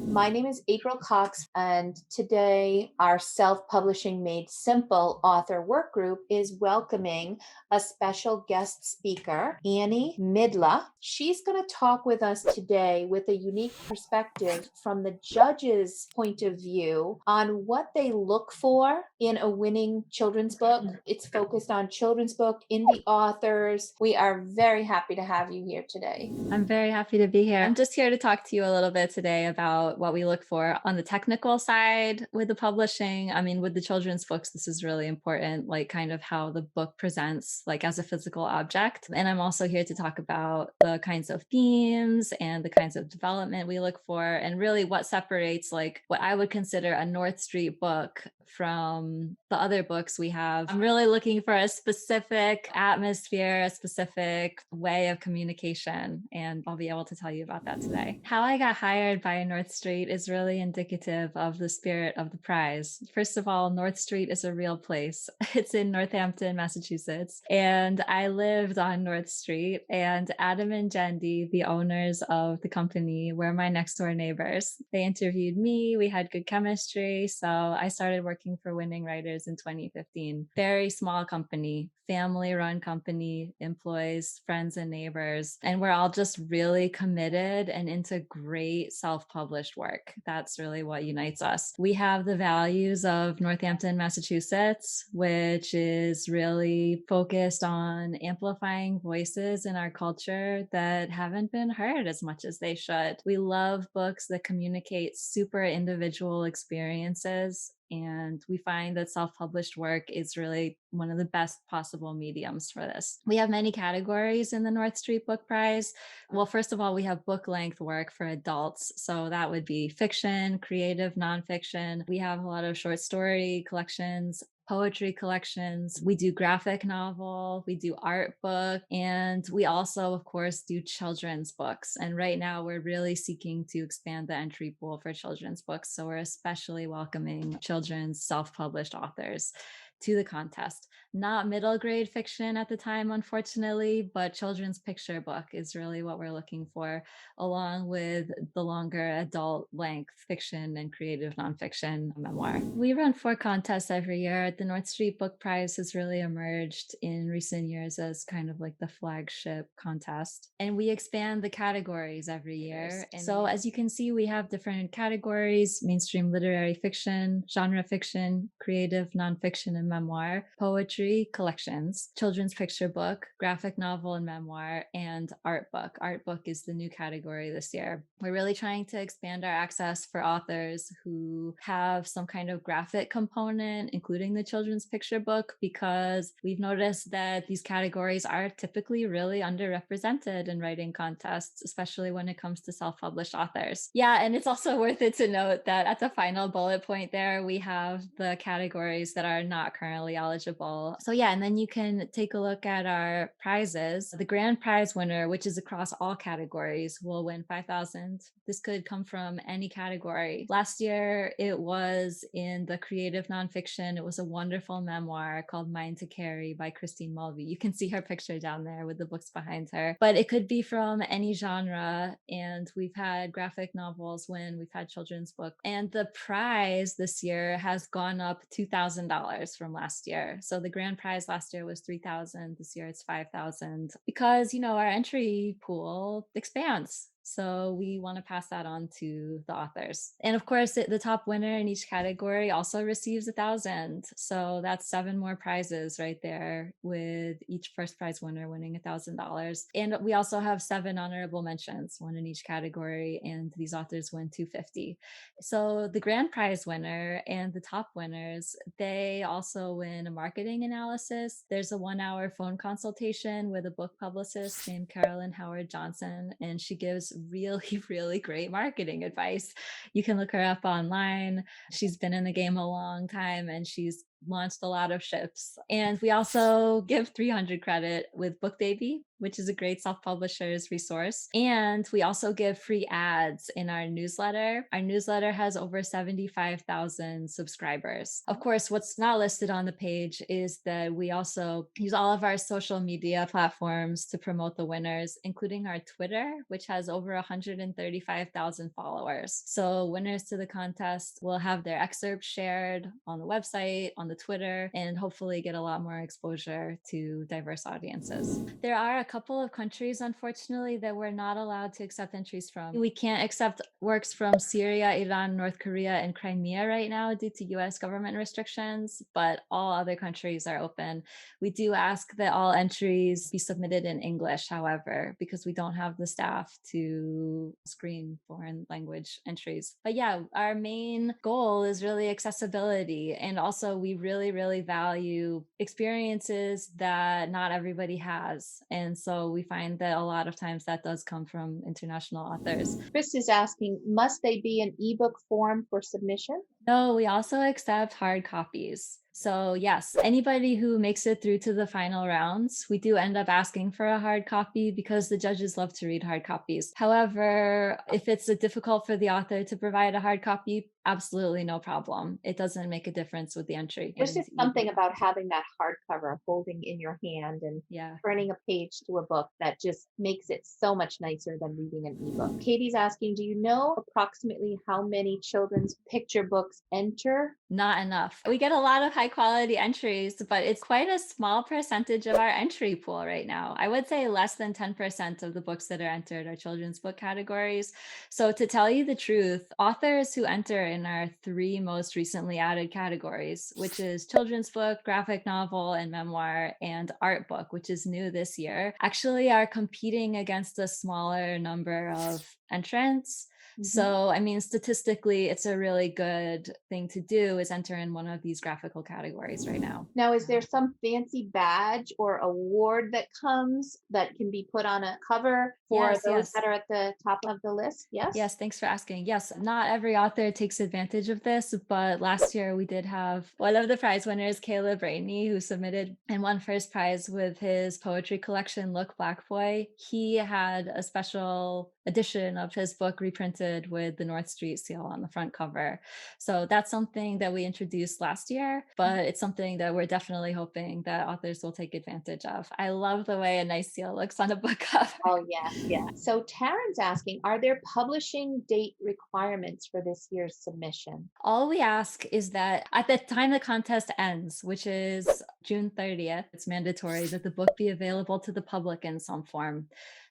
My name is April Cox, and today our Self Publishing Made Simple author work group is welcoming a special guest speaker, Annie Mydla. She's going to talk with us today with a unique perspective from the judge's point of view on what they look for in a winning children's book. It's focused on children's book, indie authors. We are very happy to have you here today. I'm very happy to be here. I'm just here to talk to you a little bit today about what we look for on the technical side with the publishing. I mean, with the children's books, this is really important, like kind of how the book presents like as a physical object. And I'm also here to talk about the kinds of themes and the kinds of development we look for and really what separates like what I would consider a North Street book from the other books we have. I'm really looking for a specific atmosphere, a specific way of communication, and I'll be able to tell you about that today. How I got hired by North Street is really indicative of the spirit of the prize. First of all, North Street is a real place. It's in Northampton, Massachusetts, and I lived on North Street, and Adam and Jendi, the owners of the company, were my next door neighbors. They interviewed me, we had good chemistry, so I started working for Winning Writers in 2015. Very small company, family run company, employs friends and neighbors, and we're all just really committed and into great self-published work. That's really what unites us. We have the values of Northampton, Massachusetts, which is really focused on amplifying voices in our culture that haven't been heard as much as they should. We love books that communicate super individual experiences, and we find that self-published work is really one of the best possible mediums for this. We have many categories in the North Street Book Prize. Well, first of all, we have book length work for adults. So that would be fiction, creative nonfiction. We have a lot of short story collections, poetry collections. We do graphic novel, we do art book, and we also, of course, do children's books. And right now we're really seeking to expand the entry pool for children's books. So we're especially welcoming children's self-published authors to the contest. Not middle grade fiction at the time, unfortunately, but children's picture book is really what we're looking for, along with the longer adult length fiction and creative nonfiction memoir. We run 4 contests every year. The North Street Book Prize has really emerged in recent years as kind of like the flagship contest. And we expand the categories every year. And so as you can see, we have different categories: mainstream literary fiction, genre fiction, creative nonfiction and memoir, poetry collections, children's picture book, graphic novel and memoir, and art book. Art book is the new category this year. We're really trying to expand our access for authors who have some kind of graphic component, including the children's picture book, because we've noticed that these categories are typically really underrepresented in writing contests, especially when it comes to self-published authors. Yeah, and it's also worth it to note that at the final bullet point there, we have the categories that are not currently eligible. So yeah, and then you can take a look at our prizes. The grand prize winner, which is across all categories, will win $5,000. This could come from any category. Last year, it was in the creative nonfiction. It was a wonderful memoir called Mine to Carry by Christine Mulvey. You can see her picture down there with the books behind her, but it could be from any genre. And we've had graphic novels win, we've had children's book, and the prize this year has gone up $2,000 from last year. So the grand prize last year was $3,000. This year it's $5,000 because, our entry pool expands. So we want to pass that on to the authors. And of course, the top winner in each category also receives 1,000. So that's 7 more prizes right there, with each first prize winner winning $1,000. And we also have 7 honorable mentions, 1 in each category, and these authors win $250. So the grand prize winner and the top winners, they also win a marketing analysis. There's a 1-hour phone consultation with a book publicist named Carolyn Howard Johnson, and she gives really, really great marketing advice. You can look her up online. She's been in the game a long time, and she's launched a lot of ships. And we also give 300 credit with Book Baby, which is a great self-publishers resource. And we also give free ads in our newsletter. Our newsletter has over 75,000 subscribers. Of course, what's not listed on the page is that we also use all of our social media platforms to promote the winners, including our Twitter, which has over 135,000 followers. So winners to the contest will have their excerpts shared on the website, on the Twitter, and hopefully get a lot more exposure to diverse audiences. There are a couple of countries, unfortunately, that we're not allowed to accept entries from. We can't accept works from Syria, Iran, North Korea, and Crimea right now due to US government restrictions, but all other countries are open. We do ask that all entries be submitted in English, however, because we don't have the staff to screen foreign language entries. But yeah, our main goal is really accessibility. And also, we really, really value experiences that not everybody has. And so we find that a lot of times that does come from international authors. Chris is asking, must they be in ebook form for submission? No, we also accept hard copies. So, yes, anybody who makes it through to the final rounds, we do end up asking for a hard copy because the judges love to read hard copies. However, if it's difficult for the author to provide a hard copy, absolutely no problem. It doesn't make a difference with the entry. There's just something about having that hardcover holding in your hand and Yeah. turning a page to a book that just makes it so much nicer than reading an ebook. Katie's asking, do you know approximately how many children's picture books enter? Not enough. We get a lot of high quality entries, but it's quite a small percentage of our entry pool right now. I would say less than 10% of the books that are entered are children's book categories. So, to tell you the truth, authors who enter in our three most recently added categories, which is children's book, graphic novel, and memoir, and art book, which is new this year, actually are competing against a smaller number of entrants. So, I mean, statistically, it's a really good thing to do is enter in one of these graphical categories right now. Now, is there some fancy badge or award that comes that can be put on a cover for Yes, those yes. that are at the top of the list? Yes? Yes, thanks for asking. Yes, not every author takes advantage of this, but last year we did have one of the prize winners, Caleb Rainey, who submitted and won first prize with his poetry collection, Look Black Boy. He had a special edition of his book reprinted with the North Street seal on the front cover. So that's something that we introduced last year, but it's something that we're definitely hoping that authors will take advantage of. I love the way a nice seal looks on a book cover. Oh, yes, yes. So Taryn's asking, are there publishing date requirements for this year's submission? All we ask is that at the time the contest ends, which is June 30th, it's mandatory that the book be available to the public in some form.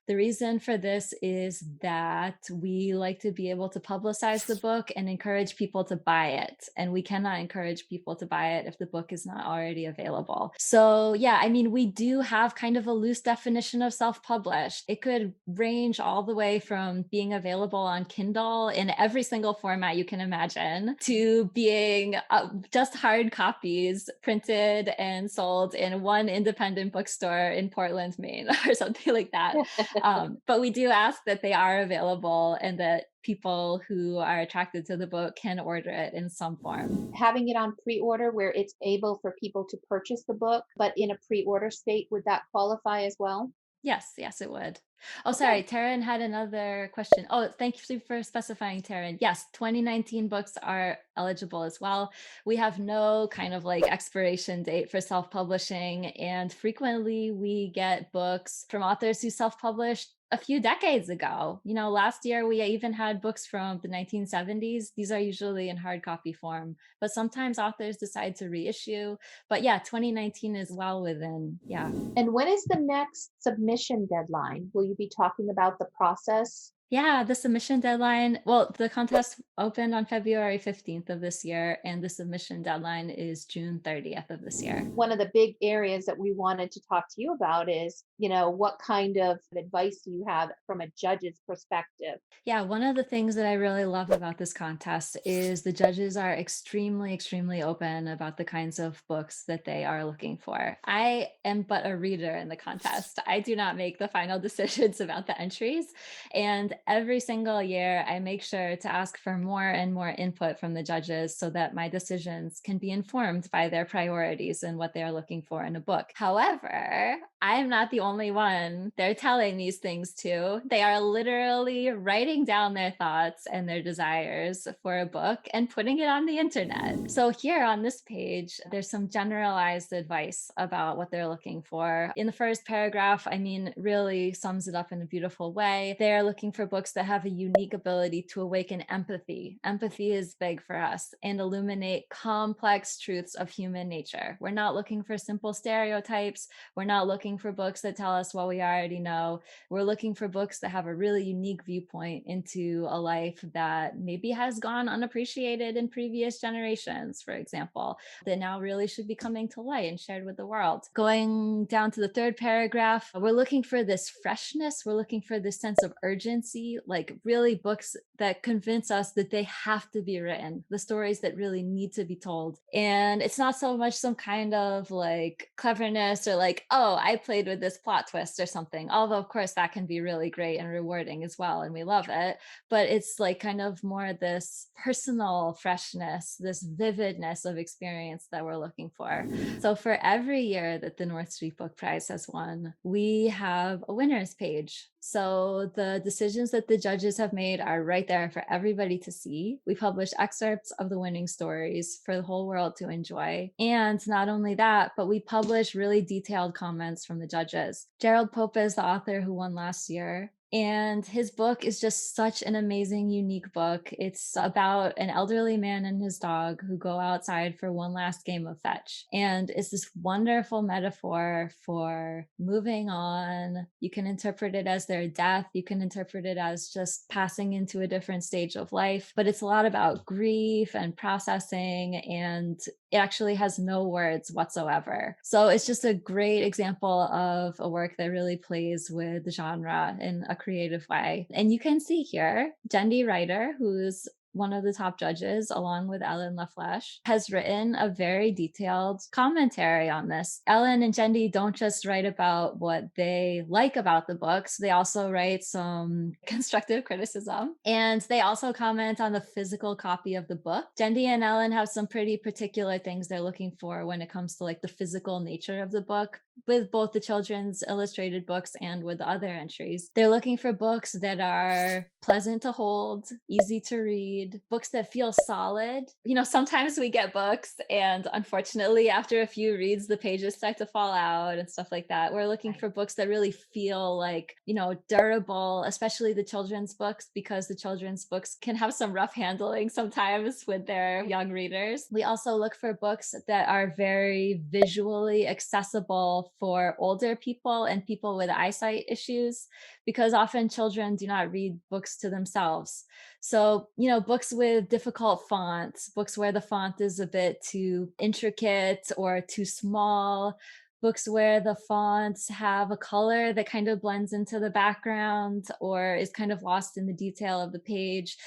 The reason for this is that we like to be able to publicize the book and encourage people to buy it. And we cannot encourage people to buy it if the book is not already available. So, yeah, I mean, we do have kind of a loose definition of self published. It could range all the way from being available on Kindle in every single format you can imagine to being just hard copies printed and sold in one independent bookstore in Portland, Maine, or something like that. But we do ask that they are available and that people who are attracted to the book can order it in some form. Having it on pre-order where it's able for people to purchase the book, but in a pre-order state, would that qualify as well? Yes, yes, it would. Oh, Okay. sorry, Taryn had another question. Oh, thank you for specifying, Taryn. Yes, 2019 books are eligible as well. We have no kind of like expiration date for self-publishing, and frequently we get books from authors who self-published a few decades ago. You know, last year we even had books from the 1970s. These are usually in hard copy form, but sometimes authors decide to reissue. But yeah, 2019 is well within. Yeah. And when is the next submission deadline? Will you be talking about the process? Yeah, the submission deadline. Well, the contest opened on February 15th of this year, and the submission deadline is June 30th of this year. One of the big areas that we wanted to talk to you about is, what kind of advice do you have from a judge's perspective? Yeah, one of the things that I really love about this contest is the judges are extremely, extremely open about the kinds of books that they are looking for. I am but a reader in the contest. I do not make the final decisions about the entries. And every single year, I make sure to ask for more and more input from the judges so that my decisions can be informed by their priorities and what they're looking for in a book. However, I'm not the only one they're telling these things to. They are literally writing down their thoughts and their desires for a book and putting it on the internet. So, here on this page, there's some generalized advice about what they're looking for. In the first paragraph, I mean, really sums it up in a beautiful way. They're looking for books that have a unique ability to awaken empathy. Empathy is big for us, and illuminate complex truths of human nature. We're not looking for simple stereotypes. We're not looking for books that tell us what we already know. We're looking for books that have a really unique viewpoint into a life that maybe has gone unappreciated in previous generations, for example, that now really should be coming to light and shared with the world. Going down to the third paragraph, we're looking for this freshness. We're looking for this sense of urgency, like really books that convince us that they have to be written, the stories that really need to be told. And it's not so much some kind of like cleverness or like, oh, I played with this plot twist or something. Although, of course, that can be really great and rewarding as well. And we love it. But it's like kind of more this personal freshness, this vividness of experience that we're looking for. So for every year that the North Street Book Prize has won, we have a winners page. So the decisions that the judges have made are right there for everybody to see. We publish excerpts of the winning stories for the whole world to enjoy. And not only that, but we publish really detailed comments from the judges. Gerald Pope is the author who won last year. And his book is just such an amazing, unique book. It's about an elderly man and his dog who go outside for one last game of fetch. And it's this wonderful metaphor for moving on. You can interpret it as their death. You can interpret it as just passing into a different stage of life. But it's a lot about grief and processing, and it actually has no words whatsoever. So it's just a great example of a work that really plays with the genre in a creative way. And you can see here, Jendi Ryder, who's one of the top judges, along with Ellen LaFleche, has written a very detailed commentary on this. Ellen and Jendi don't just write about what they like about the books, they also write some constructive criticism. And they also comment on the physical copy of the book. Jendi and Ellen have some pretty particular things they're looking for when it comes to like the physical nature of the book, with both the children's illustrated books and with the other entries. They're looking for books that are pleasant to hold, easy to read, books that feel solid. You know, sometimes we get books and unfortunately after a few reads, the pages start to fall out and stuff like that. We're looking for books that really feel like, you know, durable, especially the children's books, because the children's books can have some rough handling sometimes with their young readers. We also look for books that are very visually accessible for older people and people with eyesight issues, because often children do not read books to themselves. So, you know, books with difficult fonts, books where the font is a bit too intricate or too small, books where the fonts have a color that kind of blends into the background or is kind of lost in the detail of the page.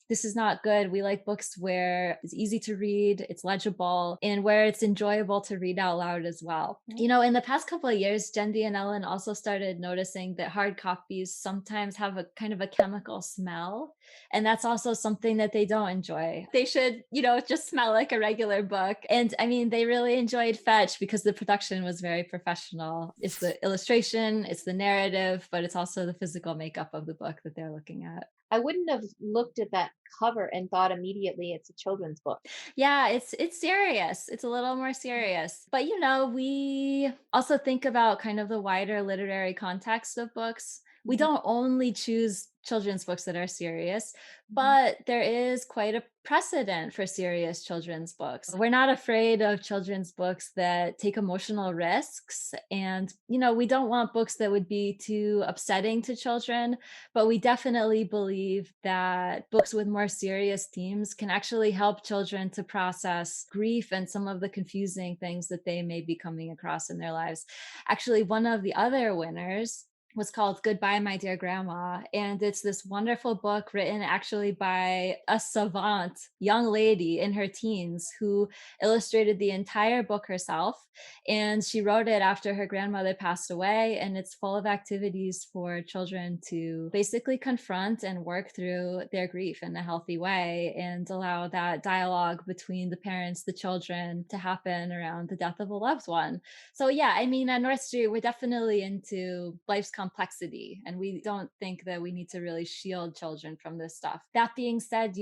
This is not good. We like books where it's easy to read, it's legible, and where it's enjoyable to read out loud as well. You know, in the past couple of years, Jendi and Ellen also started noticing that hard copies sometimes have a kind of a chemical smell. And that's also something that they don't enjoy. They should, you know, just smell like a regular book. And I mean, they really enjoyed Fetch because the production was very professional. It's the illustration, it's the narrative, but it's also the physical makeup of the book that they're looking at. I wouldn't have looked at that cover and thought immediately it's a children's book. Yeah, it's serious. It's a little more serious. But you know, we also think about kind of the wider literary context of books. We Mhm, don't only choose children's books that are serious, mhm. but there is quite a precedent for serious children's books. We're not afraid of children's books that take emotional risks. And, you know, we don't want books that would be too upsetting to children, but we definitely believe that books with more serious themes can actually help children to process grief and some of the confusing things that they may be coming across in their lives. Actually, one of the other winners was called Goodbye, My Dear Grandma. And it's this wonderful book written actually by a savant young lady in her teens who illustrated the entire book herself. And she wrote it after her grandmother passed away. And it's full of activities for children to basically confront and work through their grief in a healthy way and allow that dialogue between the parents, the children to happen around the death of a loved one. So yeah, I mean, at North Street, we're definitely into life's complexity, and we don't think that we need to really shield children from this stuff. That being said,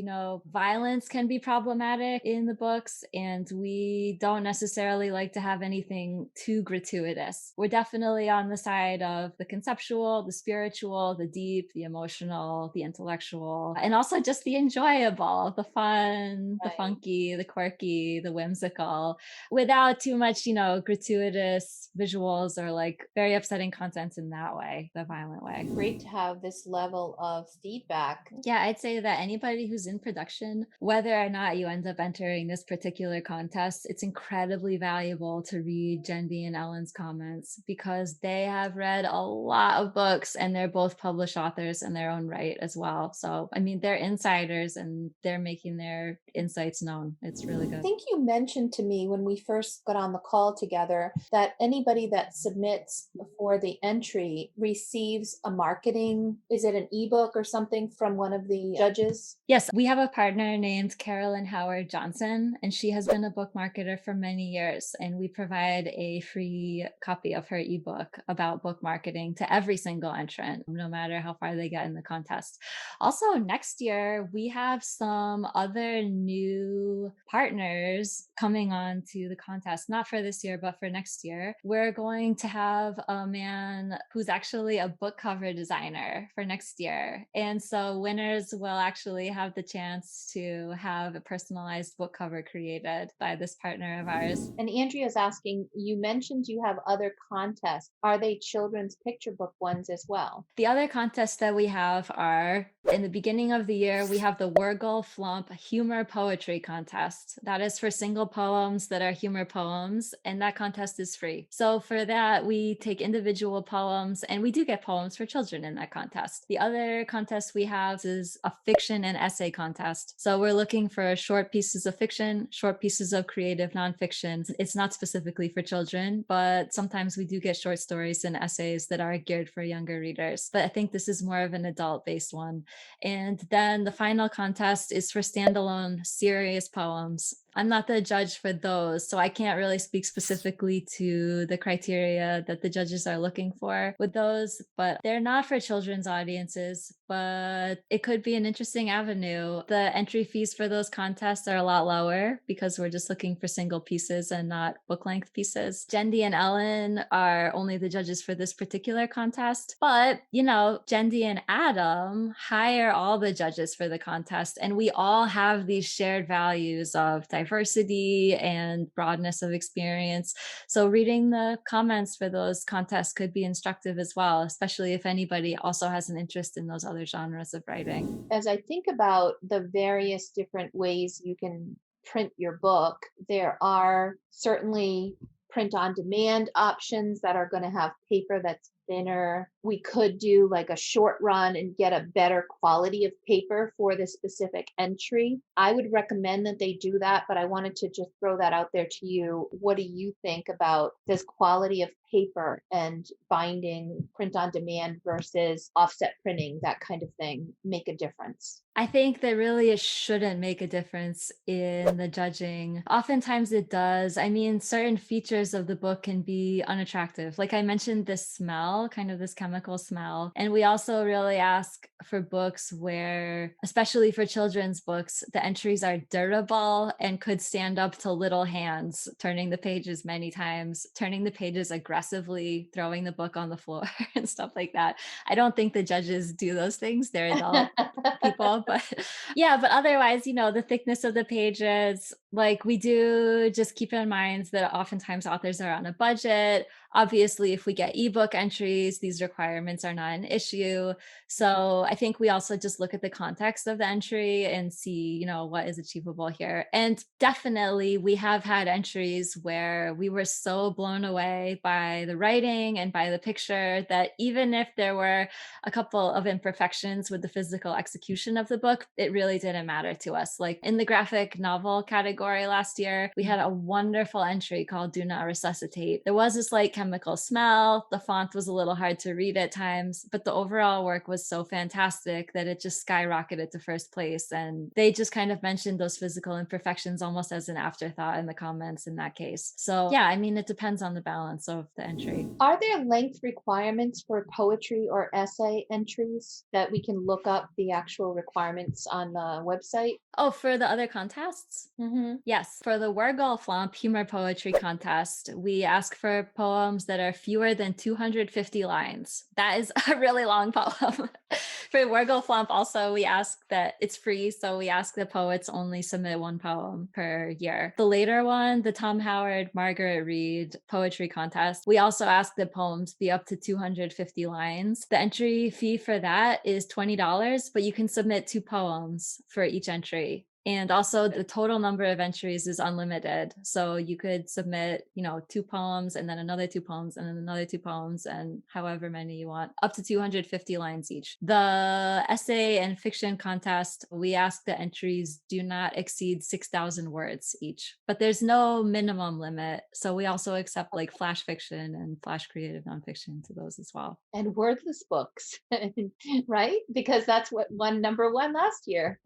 violence can be problematic in the books, and we don't necessarily like to have anything too gratuitous. We're definitely on the side of the conceptual, the spiritual, the deep, the emotional, the intellectual, and also just the enjoyable, the fun, the Right. funky, the quirky, the whimsical, without too much, gratuitous visuals or like very upsetting content in that way, the violent way. Great to have this level of feedback. Yeah, I'd say that anybody who's in production, whether or not you end up entering this particular contest, it's incredibly valuable to read Jendi and Ellen's comments because they have read a lot of books and they're both published authors in their own right as well. So, I mean, they're insiders and they're making their insights known. It's really I good. think you mentioned to me when we first got on the call together that anybody that submits before the entry receives a marketing, is it an ebook or something from one of the judges? Yes, we have a partner named Carolyn Howard Johnson, and she has been a book marketer for many years. And we provide a free copy of her ebook about book marketing to every single entrant, no matter how far they get in the contest. Also, next year, we have some other new partners coming on to the contest, not for this year, but for next year. We're going to have a man who's actually a book cover designer for next year. And so winners will actually have the chance to have a personalized book cover created by this partner of ours. And Andrea's asking, you mentioned you have other contests. Are they children's picture book ones as well? The other contests that we have are in the beginning of the year, we have the Wurgle Flump Humor Poetry Contest. That is for single poems that are humor poems, and that contest is free. So for that, we take individual poems, and we do get poems for children in that contest. The other contest we have is a fiction and essay contest. So we're looking for short pieces of fiction, short pieces of creative nonfiction. It's not specifically for children, but sometimes we do get short stories and essays that are geared for younger readers. But I think this is more of an adult based one. And then the final contest is for standalone serious poems. I'm not the judge for those, so I can't really speak specifically to the criteria that the judges are looking for with those, but they're not for children's audiences, but it could be an interesting avenue. The entry fees for those contests are a lot lower because we're just looking for single pieces and not book length pieces. Jendi and Ellen are only the judges for this particular contest, but Jendi and Adam hire all the judges for the contest, and we all have these shared values of diversity and broadness of experience. So reading the comments for those contests could be instructive as well, especially if anybody also has an interest in those other genres of writing. As I think about the various different ways you can print your book, there are certainly print on demand options that are going to have paper that's thinner. We could do like a short run and get a better quality of paper for the specific entry. I would recommend that they do that, but I wanted to just throw that out there to you. What do you think about this quality of paper and binding, print on demand versus offset printing, that kind of thing, make a difference? I think that really it shouldn't make a difference in the judging. Oftentimes it does. I mean, certain features of the book can be unattractive. Like I mentioned, this smell, kind of this chemical smell. And we also really ask for books where, especially for children's books, the entries are durable and could stand up to little hands, turning the pages many times, turning the pages aggressively, throwing the book on the floor and stuff like that. I don't think the judges do those things. They're adult people, but yeah, but otherwise, the thickness of the pages, Like, we do just keep in mind that oftentimes authors are on a budget. Obviously, if we get ebook entries, these requirements are not an issue. So I think we also just look at the context of the entry and see, what is achievable here. And definitely, we have had entries where we were so blown away by the writing and by the picture that even if there were a couple of imperfections with the physical execution of the book, it really didn't matter to us. Like in the graphic novel category last year, we had a wonderful entry called Do Not Resuscitate. There was a slight chemical smell. The font was a little hard to read at times, but the overall work was so fantastic that it just skyrocketed to first place. And they just kind of mentioned those physical imperfections almost as an afterthought in the comments in that case. So, yeah, I mean, it depends on the balance of the entry. Are there length requirements for poetry or essay entries that we can look up the actual requirements on the website? Oh, for the other contests? Mhm. Yes, for the Flomp Humor Poetry Contest, we ask for poems that are fewer than 250 lines. That is a really long poem. For Flomp, also, we ask that it's free, so we ask the poets only submit one poem per year. The later one, the Tom Howard Margaret Reed Poetry Contest, we also ask that poems be up to 250 lines. The entry fee for that is $20, but you can submit two poems for each entry. And also the total number of entries is unlimited. So you could submit, two poems and then another two poems and then another two poems and however many you want, up to 250 lines each. The essay and fiction contest, we ask the entries do not exceed 6,000 words each, but there's no minimum limit. So we also accept like flash fiction and flash creative nonfiction to those as well. And wordless books, right? Because that's what won number 1 last year.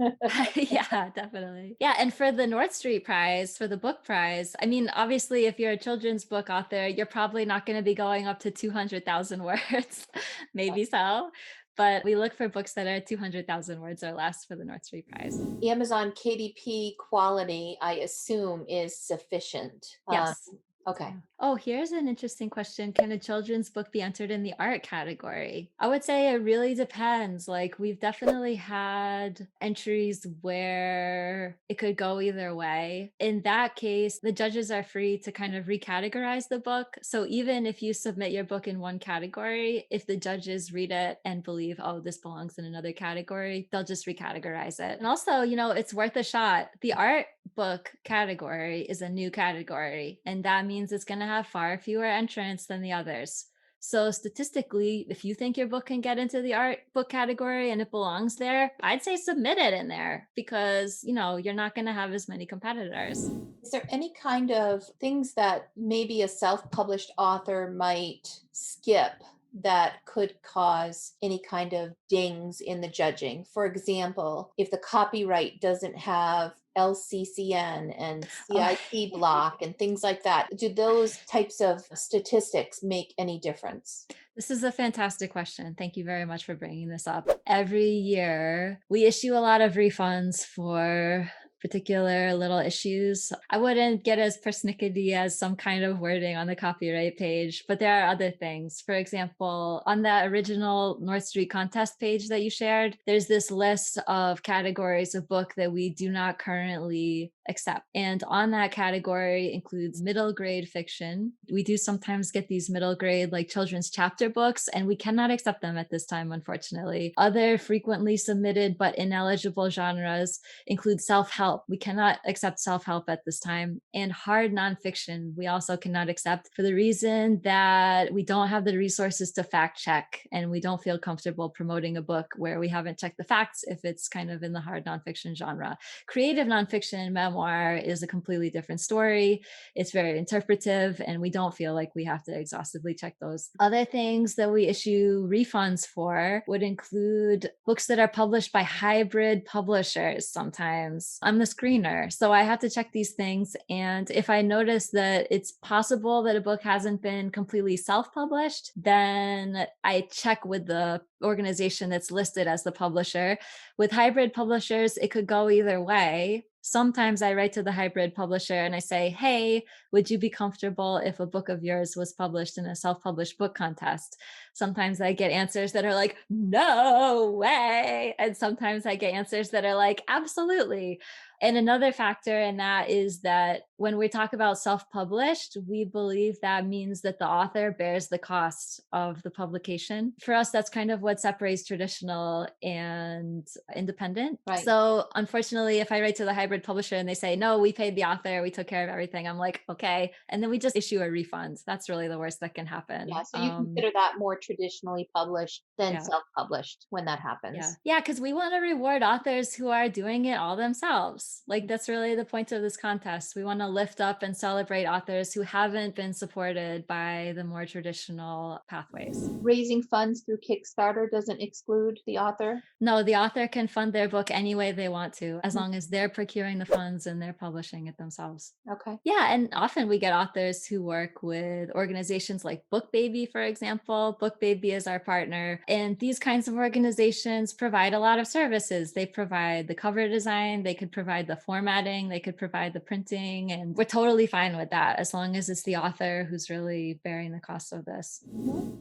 Yeah, definitely. Yeah, and for the North Street Prize, for the book prize, I mean, obviously, if you're a children's book author, you're probably not going to be going up to 200,000 words. Maybe so. But we look for books that are 200,000 words or less for the North Street Prize. Amazon KDP quality, I assume, is sufficient. Yes. Okay. Yeah. Oh, here's an interesting question. Can a children's book be entered in the art category? I would say it really depends. Like, we've definitely had entries where it could go either way. In that case, the judges are free to kind of recategorize the book. So, even if you submit your book in one category, if the judges read it and believe, oh, this belongs in another category, they'll just recategorize it. And also, it's worth a shot. The art book category is a new category, and that means it's going to have far fewer entrants than the others. So statistically, if you think your book can get into the art book category and it belongs there, I'd say submit it in there because, you're not going to have as many competitors. Is there any kind of things that maybe a self-published author might skip that could cause any kind of dings in the judging? For example, if the copyright doesn't have LCCN and Oh, CIP block and things like that, do those types of statistics make any difference? this is a fantastic question. Thank you very much for bringing this up. Every year, we issue a lot of refunds for particular little issues. I wouldn't get as persnickety as some kind of wording on the copyright page, but there are other things. For example, on that original North Street contest page that you shared, there's this list of categories of book that we do not currently accept. And on that category includes middle grade fiction. We do sometimes get these middle grade like children's chapter books, and we cannot accept them at this time, unfortunately. Other frequently submitted but ineligible genres include self-help. We cannot accept self-help at this time. And hard nonfiction, we also cannot accept for the reason that we don't have the resources to fact check, and we don't feel comfortable promoting a book where we haven't checked the facts if it's kind of in the hard nonfiction genre. Creative nonfiction, memoir is a completely different story. It's very interpretive, and we don't feel like we have to exhaustively check those. Other things that we issue refunds for would include books that are published by hybrid publishers sometimes. I'm the screener, so I have to check these things. And if I notice that it's possible that a book hasn't been completely self-published, then I check with the organization that's listed as the publisher. With hybrid publishers, it could go either way. Sometimes I write to the hybrid publisher and I say, hey, would you be comfortable if a book of yours was published in a self-published book contest? Sometimes I get answers that are like, no way. And sometimes I get answers that are like, absolutely. And another factor in that is that when we talk about self-published, we believe that means that the author bears the cost of the publication. For us, that's kind of what separates traditional and independent. Right. So unfortunately, if I write to the hybrid publisher and they say, no, we paid the author, we took care of everything, I'm like, okay. And then we just issue a refund. That's really the worst that can Yeah. happen. So you consider that more traditionally published than Yeah. self-published when that Yeah. happens. Yeah, because we want to reward authors who are doing it all themselves. Like, that's really the point of this contest. We want to lift up and celebrate authors who haven't been supported by the more traditional pathways. Raising funds through Kickstarter doesn't exclude the author. No, the author can fund their book any way they want to, as long as they're procuring the funds and they're publishing it themselves. Okay. Yeah, and often we get authors who work with organizations like BookBaby, for example. BookBaby is our partner, and these kinds of organizations provide a lot of services. They provide the cover design, they could provide the formatting, they could provide the printing, and we're totally fine with that as long as it's the author who's really bearing the cost of this.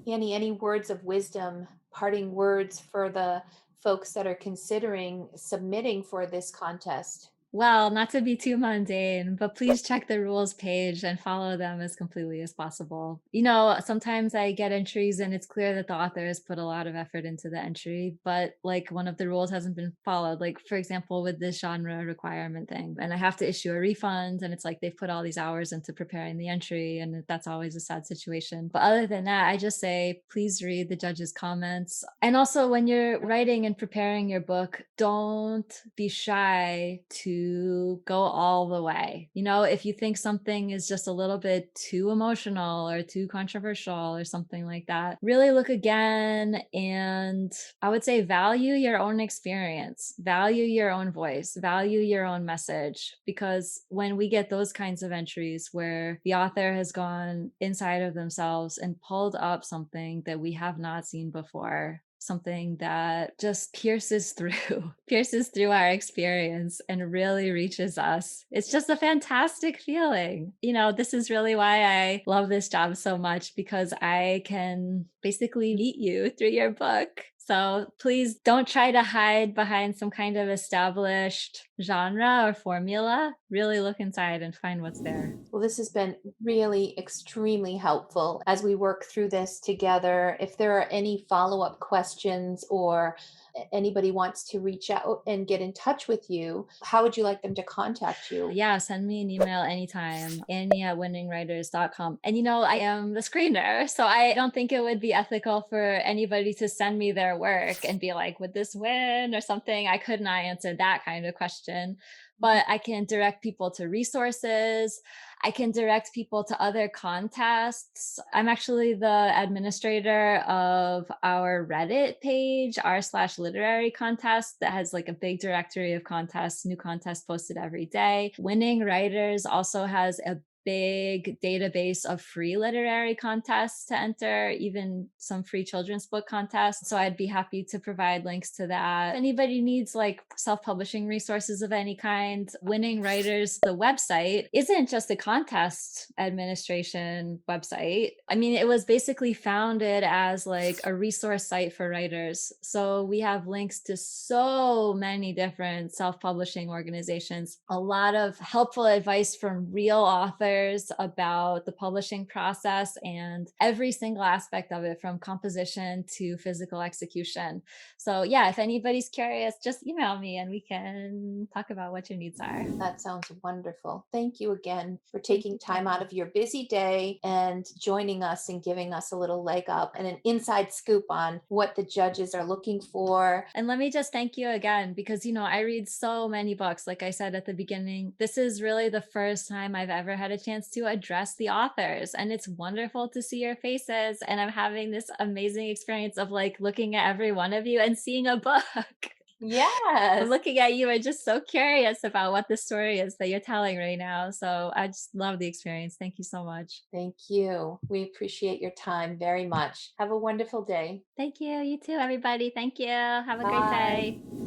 Annie, any words of wisdom, parting words for the folks that are considering submitting for this contest? Well, not to be too mundane, but please check the rules page and follow them as completely as possible. Sometimes I get entries and it's clear that the author has put a lot of effort into the entry, but like one of the rules hasn't been followed. Like, for example, with this genre requirement thing, and I have to issue a refund, and it's like they've put all these hours into preparing the entry, and that's always a sad situation. But other than that, I just say, please read the judge's comments. And also, when you're writing and preparing your book, don't be shy to go all the way. If you think something is just a little bit too emotional or too controversial or something like that, really look again. And I would say value your own experience, value your own voice, value your own message. Because when we get those kinds of entries where the author has gone inside of themselves and pulled up something that we have not seen before, something that just pierces through pierces through our experience and really reaches us. It's just a fantastic feeling. This is really why I love this job so much, because I can basically meet you through your book. So please don't try to hide behind some kind of established genre or formula. Really look inside and find what's there. Well, this has been really extremely helpful as we work through this together. If there are any follow-up questions or anybody wants to reach out and get in touch with you, how would you like them to contact you? Yeah, send me an email anytime, Annie@winningwriters.com. And I am the screener, so I don't think it would be ethical for anybody to send me their work and be like, would this win or something? I could not answer that kind of question, but I can direct people to resources. I can direct people to other contests. I'm actually the administrator of our Reddit page, r/literary contest, that has like a big directory of contests, new contests posted every day. Winning Writers also has a big database of free literary contests to enter, even some free children's book contests. So I'd be happy to provide links to that. If anybody needs like self-publishing resources of any kind, Winning Writers, the website, isn't just a contest administration website. I mean, it was basically founded as like a resource site for writers. So we have links to so many different self-publishing organizations, a lot of helpful advice from real authors about the publishing process and every single aspect of it, from composition to physical execution. So yeah, if anybody's curious, just email me and we can talk about what your needs are. That sounds wonderful. Thank you again for Thank taking you. time out of your busy day and joining us and giving us a little leg up and an inside scoop on what the judges are looking for. And let me just thank you again, because, I read so many books. Like I said at the beginning, this is really the first time I've ever had a chance to address the authors. And it's wonderful to see your faces. And I'm having this amazing experience of like looking at every one of you and seeing a book. I'm Yes. looking at you and just so curious about what the story is that you're telling right now. So I just love the experience. Thank you so much. Thank you. We appreciate your time very much. Have a wonderful day. Thank you. You too, everybody. Thank you. Have a great Bye. day.